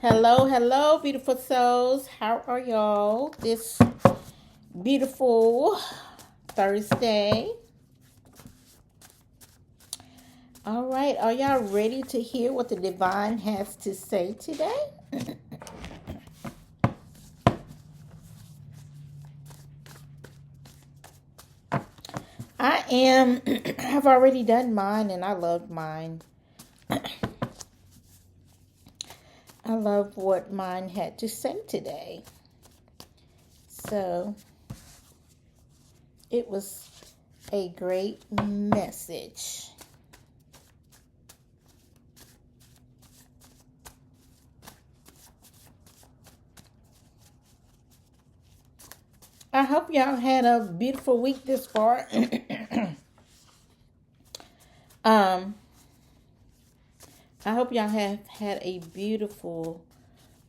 Hello, hello, beautiful souls. How are y'all this beautiful Thursday? All right, are y'all ready to hear what the divine has to say today? I am, I've already done mine and I loved mine. I love what mine had to say today. So it was a great message. I hope y'all had a beautiful week this far. I hope y'all have had a beautiful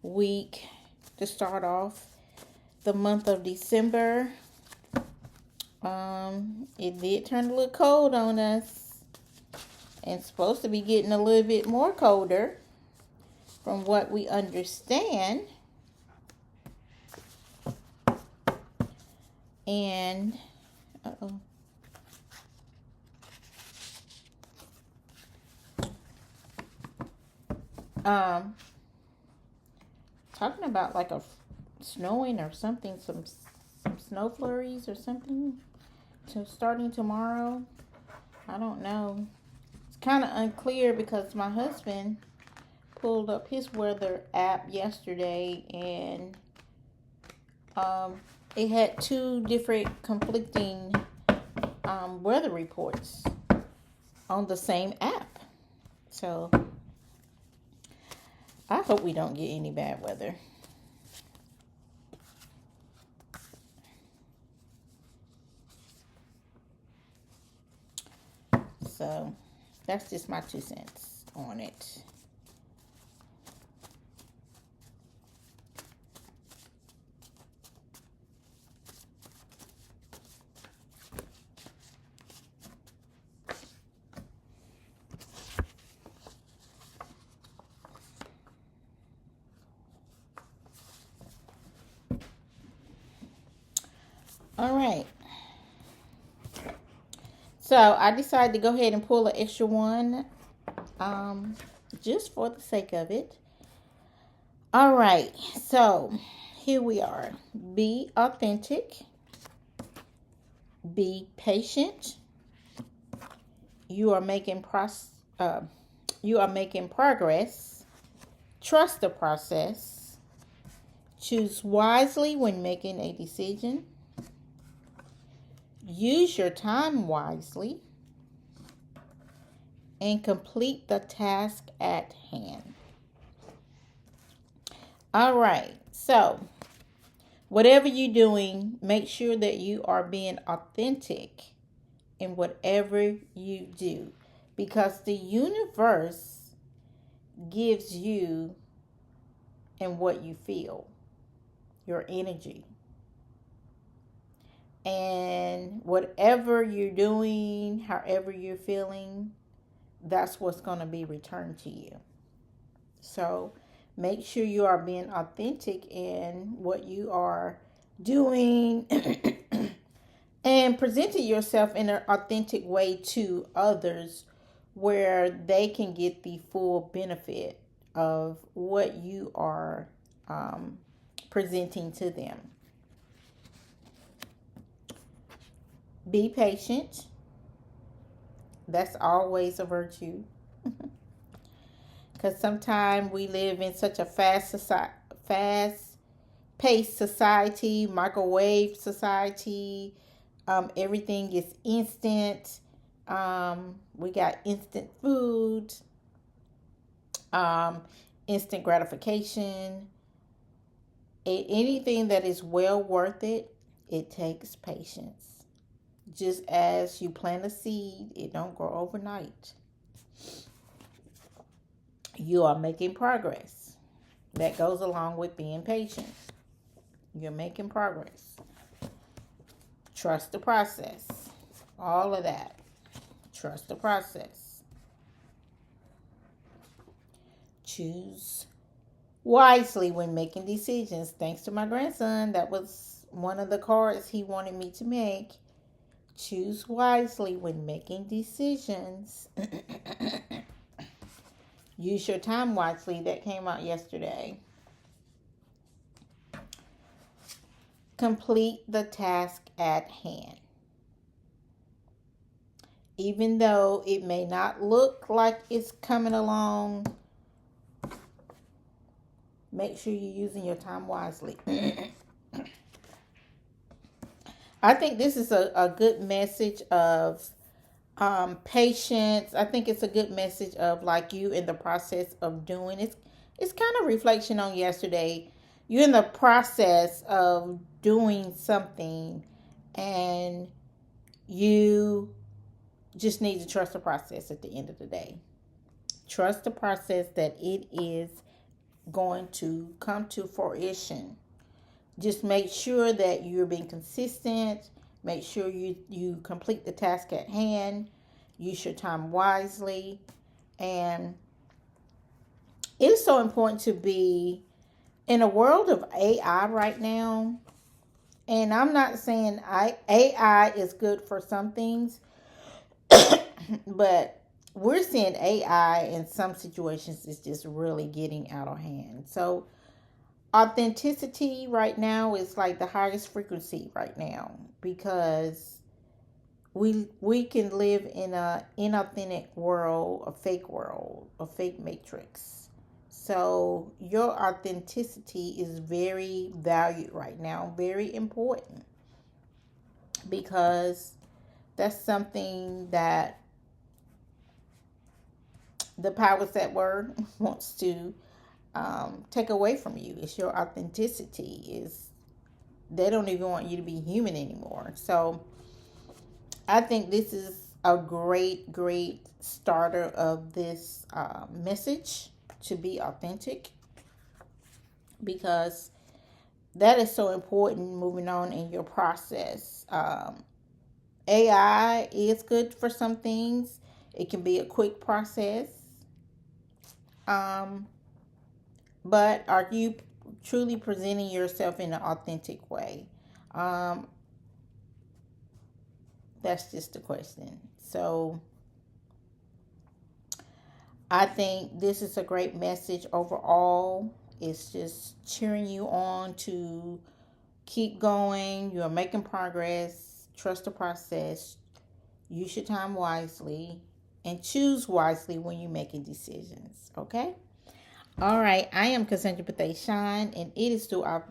week to start off the month of December. It did turn a little cold on us, and it's supposed to be getting a little bit more colder from what we understand. And talking about like a snowing or something, some snow flurries or something starting tomorrow. I don't know. It's kind of unclear because my husband pulled up his weather app yesterday and it had two different conflicting weather reports on the same app. So I hope we don't get any bad weather. So that's just my 2 cents on it. All right. So I decided to go ahead and pull an extra one, just for the sake of it. All right. So here we are. Be authentic. Be patient. You are making progress. Trust the process. Choose wisely when making a decision. Use your time wisely. And complete the task at hand. All right. So, whatever you're doing, make sure that you are being authentic in whatever you do, because the universe gives you and what you feel, your energy. And whatever you're doing, however you're feeling, that's what's going to be returned to you. So make sure you are being authentic in what you are doing and presenting yourself in an authentic way to others where they can get the full benefit of what you are presenting to them. Be patient. That's always a virtue. Because sometimes we live in such a fast-paced society, microwave society. Everything is instant. We got instant food, instant gratification. Anything that is well worth it, it takes patience. Just as you plant a seed, it don't grow overnight. You are making progress. That goes along with being patient. You're making progress. Trust the process. All of that. Trust the process. Choose wisely when making decisions. Thanks to my grandson, that was one of the cards he wanted me to make. Choose wisely when making decisions. Use your time wisely. That came out yesterday. Complete the task at hand. Even though it may not look like it's coming along, make sure you're using your time wisely. I think this is a good message of patience. I think it's a good message of like you in the process of doing it. It's kind of reflection on yesterday. You're in the process of doing something and you just need to trust the process at the end of the day. Trust the process that it is going to come to fruition. Just make sure that you're being consistent. Make sure you complete the task at hand. Use your time wisely. And it is so important to be in a world of AI right now. And I'm not saying AI is good for some things, but we're seeing AI in some situations is just really getting out of hand. So authenticity right now is like the highest frequency right now because we can live in a inauthentic world, a fake matrix. So your authenticity is very valued right now, very important, because that's something that the powers that were wants to take away from you. It's your authenticity. Is they don't even want you to be human anymore. So I think this is a great starter of this message to be authentic, because that is so important moving on in your process. AI is good for some things. It can be a quick process. Um, but are you truly presenting yourself in an authentic way? Um, that's just the question. So I think this is a great message overall. It's just cheering you on to keep going. You're making progress. Trust the process. Use your time wisely. And choose wisely when you're making decisions. Okay? All right. I am Cassandra Bethay Shine, and it is through our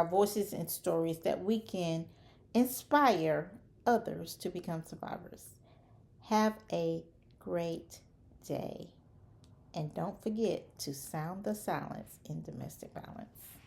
voices and stories that we can inspire others to become survivors. Have a great day. And don't forget to sound the silence in domestic violence.